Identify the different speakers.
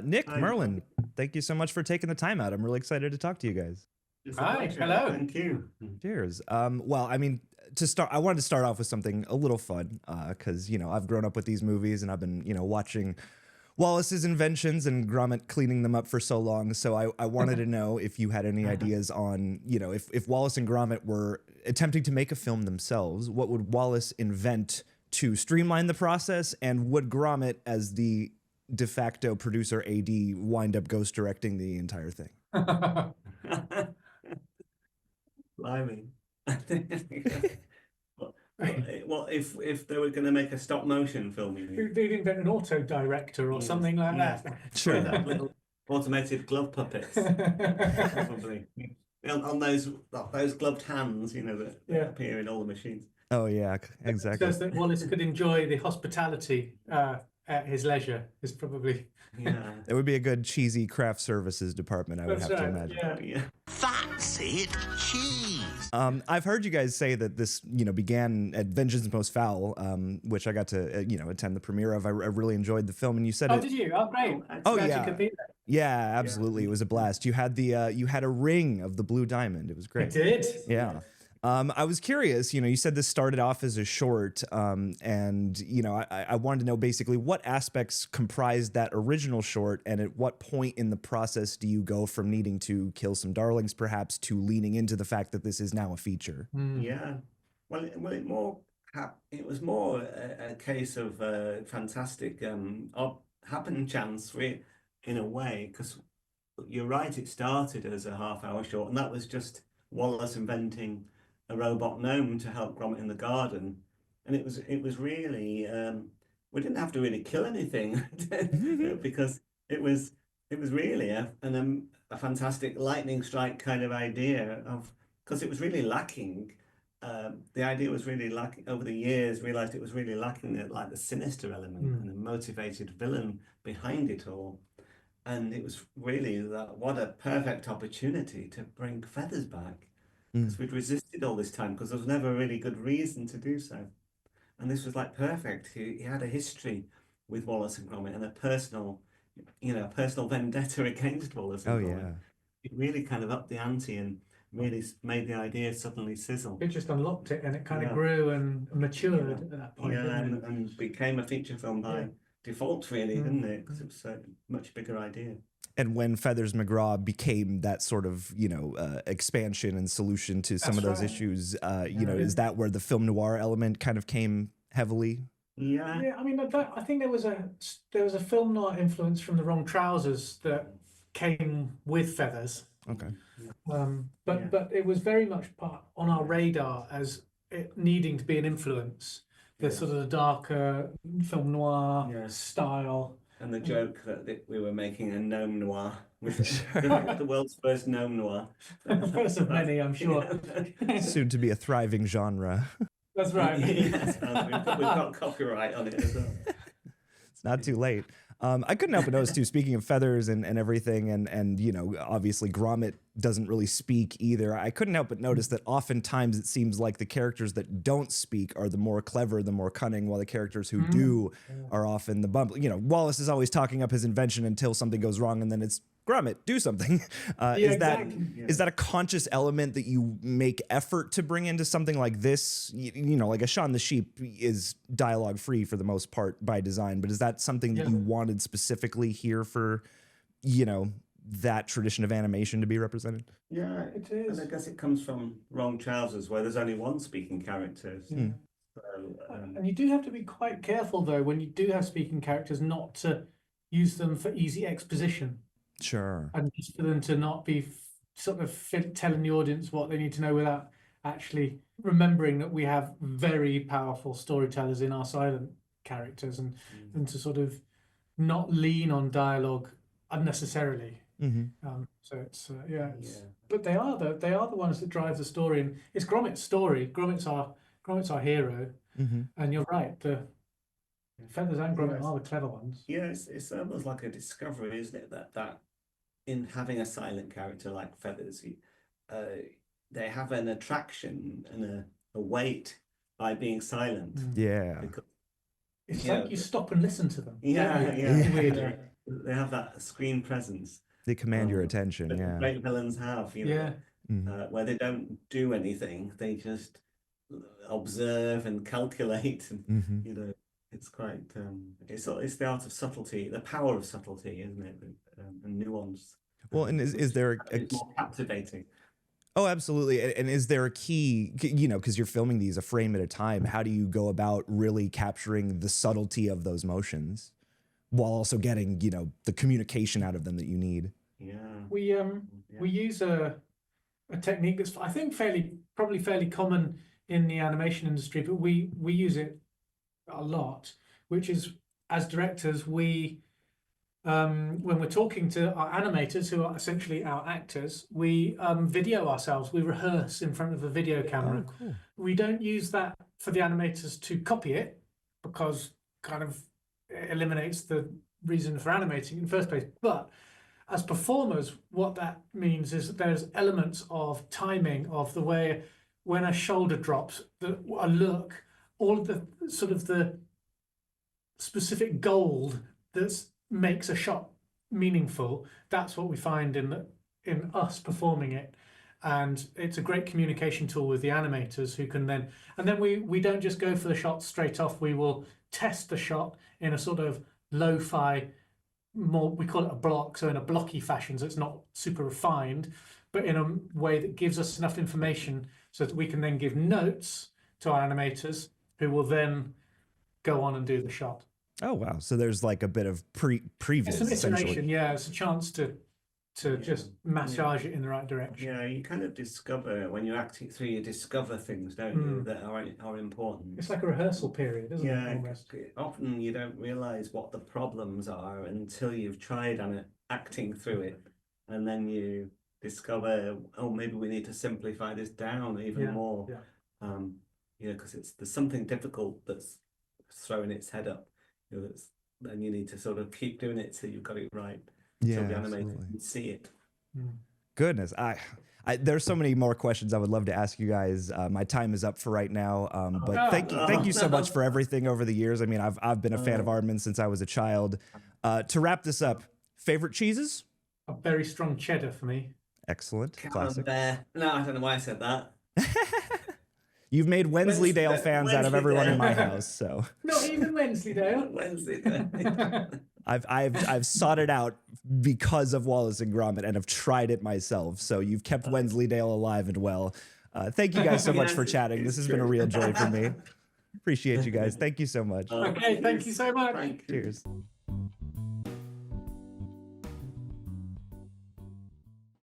Speaker 1: Nick, Merlin, thank you so much for taking the time out. I'm really excited to talk to you guys.
Speaker 2: Hi, hello.
Speaker 3: Thank you.
Speaker 1: Cheers. Well, I mean, to start, I wanted to start off with something a little fun, because, you know, I've grown up with these movies and I've been, you know, watching Wallace's inventions and Gromit cleaning them up for so long. So I wanted to know if you had any ideas on, you know, if Wallace and Gromit were attempting to make a film themselves, what would Wallace invent to streamline the process? And would Gromit, as the de facto producer AD, wind up ghost directing the entire thing?
Speaker 3: Blimey. Well, if they were going to make a stop motion film, you mean?
Speaker 2: They'd invent an auto director or something like that.
Speaker 1: Sure.
Speaker 3: Little automated glove puppets, probably. On those gloved hands, you know, that appear in all the machines.
Speaker 1: Oh yeah, exactly.
Speaker 2: So that Wallace could enjoy the hospitality at his leisure is probably.
Speaker 3: Yeah.
Speaker 1: It would be a good cheesy craft services department, I would have to imagine.
Speaker 3: Yeah.
Speaker 4: That's it, cheese.
Speaker 1: I've heard you guys say that this, you know, began at Vengeance Most Fowl, which I got to, you know, attend the premiere of. I really enjoyed the film, and you said,
Speaker 2: "Oh, did you? Oh, great!
Speaker 1: Oh,
Speaker 2: Glad
Speaker 1: yeah.
Speaker 2: you could be there."
Speaker 1: Yeah, absolutely. It was a blast. You had the you had a ring of the blue diamond. It was great.
Speaker 2: I did.
Speaker 1: Yeah. I was curious, you know, you said this started off as a short, and, you know, I wanted to know basically what aspects comprised that original short, and at what point in the process do you go from needing to kill some darlings, perhaps, to leaning into the fact that this is now a feature?
Speaker 3: Yeah. Well, it was more a case of fantastic happen chance in a way, because you're right, it started as a half-hour short, and that was just Wallace inventing a robot gnome to help Gromit in the garden, and it was really we didn't have to really kill anything because it was really a fantastic lightning strike kind of idea of, because it was really lacking. The idea was really lacking over the years. Realized it was really lacking the sinister element and the motivated villain behind it all, and it was really what a perfect opportunity to bring Feathers back. Because we'd resisted all this time because there was never a really good reason to do so. And this was like perfect. He had a history with Wallace and Gromit and a personal vendetta against Wallace and Gromit.
Speaker 1: Yeah.
Speaker 3: It really kind of upped the ante and really made the idea suddenly sizzle.
Speaker 2: It just unlocked it, and it kind of grew and matured at that point.
Speaker 3: Yeah, and became a feature film by default, really, didn't it? Because it was a much bigger idea.
Speaker 1: And when Feathers McGraw became that sort of, you know, expansion and solution to some of those issues, you know, is that where the film noir element kind of came heavily?
Speaker 3: Yeah.
Speaker 2: Yeah, I mean, I think there was a film noir influence from The Wrong Trousers that came with Feathers.
Speaker 1: Okay.
Speaker 2: But it was very much part on our radar as it needing to be an influence. The sort of the darker film noir style.
Speaker 3: And the joke that we were making a gnome noir, the world's first gnome noir.
Speaker 2: First of many, I'm sure.
Speaker 1: Soon to be a thriving genre.
Speaker 2: That's right.
Speaker 3: Yes, we've got copyright on it as well.
Speaker 1: It's not too late. I couldn't help but notice too, speaking of feathers and everything, and you know, obviously Gromit doesn't really speak either. I couldn't help but notice that oftentimes it seems like the characters that don't speak are the more clever, the more cunning, while the characters who do are often the bumble. You know, Wallace is always talking up his invention until something goes wrong, and then it's Gromit, do something. Is that a conscious element that you make effort to bring into something like this? You know, like a Shaun the Sheep is dialogue free for the most part by design, but is that something that you wanted specifically here for, you know, that tradition of animation to be represented?
Speaker 3: Yeah, it is. And I guess it comes from Wrong Trousers, where there's only one speaking character. So,
Speaker 2: and you do have to be quite careful, though, when you do have speaking characters, not to use them for easy exposition.
Speaker 1: Sure.
Speaker 2: And just for them to not be sort of telling the audience what they need to know without actually remembering that we have very powerful storytellers in our silent characters, and to sort of not lean on dialogue unnecessarily. So it's but they are the ones that drive the story, and it's Gromit's story. Gromit's our hero, and you're right. The Feathers and Gromit are the clever ones.
Speaker 3: Yeah, it's almost like a discovery, isn't it? That in having a silent character like Feathers, they have an attraction and a weight by being silent.
Speaker 1: Yeah.
Speaker 3: Because,
Speaker 2: it's like you stop and listen to them.
Speaker 3: Yeah.
Speaker 2: Weird.
Speaker 3: They have that screen presence
Speaker 1: They command your
Speaker 3: that
Speaker 1: attention.
Speaker 3: the
Speaker 1: Yeah.
Speaker 3: great villains have, you know,
Speaker 2: Yeah.
Speaker 3: where they don't do anything, they just observe and calculate, and
Speaker 1: Mm-hmm.
Speaker 3: you know, it's quite it's the art of subtlety, the power of subtlety, isn't it? And nuance.
Speaker 1: Well, and is there
Speaker 3: It's more captivating.
Speaker 1: Oh, absolutely. And is there a key, you know, because you're filming these a frame at a time, how do you go about really capturing the subtlety of those motions while also getting, you know, the communication out of them that you need?
Speaker 3: Yeah.
Speaker 2: We use a technique that's, I think, probably fairly common in the animation industry, but we use it a lot, which is, as directors, when we're talking to our animators, who are essentially our actors, we video ourselves. We rehearse in front of a video camera.
Speaker 1: Oh, cool.
Speaker 2: We don't use that for the animators to copy it, because kind of it eliminates the reason for animating in the first place. But as performers, what that means is that there's elements of timing, of the way when a shoulder drops, a look, all of the sort of the specific gold that makes a shot meaningful. That's what we find in us performing it, and it's a great communication tool with the animators, who can then, and then we don't just go for the shot straight off. We will test the shot in a sort of lo-fi, more, we call it a block, so in a blocky fashion, so it's not super refined, but in a way that gives us enough information so that we can then give notes to our animators, who will then go on and do the shot.
Speaker 1: Oh, wow. So there's like a bit of previous,
Speaker 2: It's an iteration,
Speaker 1: essentially.
Speaker 2: yeah. It's a chance to just massage it in the right direction.
Speaker 3: Yeah, you kind of discover when you're acting through, you discover things, don't you, that are important.
Speaker 2: It's like a rehearsal period, isn't it?
Speaker 3: Yeah,
Speaker 2: Almost.
Speaker 3: often you don't realize what the problems are until you've tried acting through it, and then you discover, oh, maybe we need to simplify this down even more.
Speaker 2: Yeah.
Speaker 3: You know, because there's something difficult that's throwing its head up. You know, then you need to sort of keep doing it till you've got it right.
Speaker 1: Yeah,
Speaker 3: So the animator
Speaker 1: absolutely.
Speaker 3: can see it.
Speaker 1: Goodness, there's so many more questions I would love to ask you guys. My time is up for right now, but thank you so much for everything over the years. I mean, I've been a fan of Aardman since I was a child. To wrap this up, favorite cheeses?
Speaker 2: A very strong cheddar for me.
Speaker 1: Excellent, classic.
Speaker 3: Camembert. No, I don't know why I said that.
Speaker 1: You've made Wensleydale fans out of everyone in my
Speaker 3: Wensleydale.
Speaker 1: house, so
Speaker 2: Not even Wensleydale.
Speaker 3: Wednesday.
Speaker 1: I've sought it out because of Wallace and Gromit and have tried it myself. So you've kept Wensleydale alive and well. Thank you guys so much for chatting. This has been a real joy for me. Appreciate you guys. Thank you so much.
Speaker 2: Okay, thank you so much.
Speaker 3: Thank you.
Speaker 1: Cheers.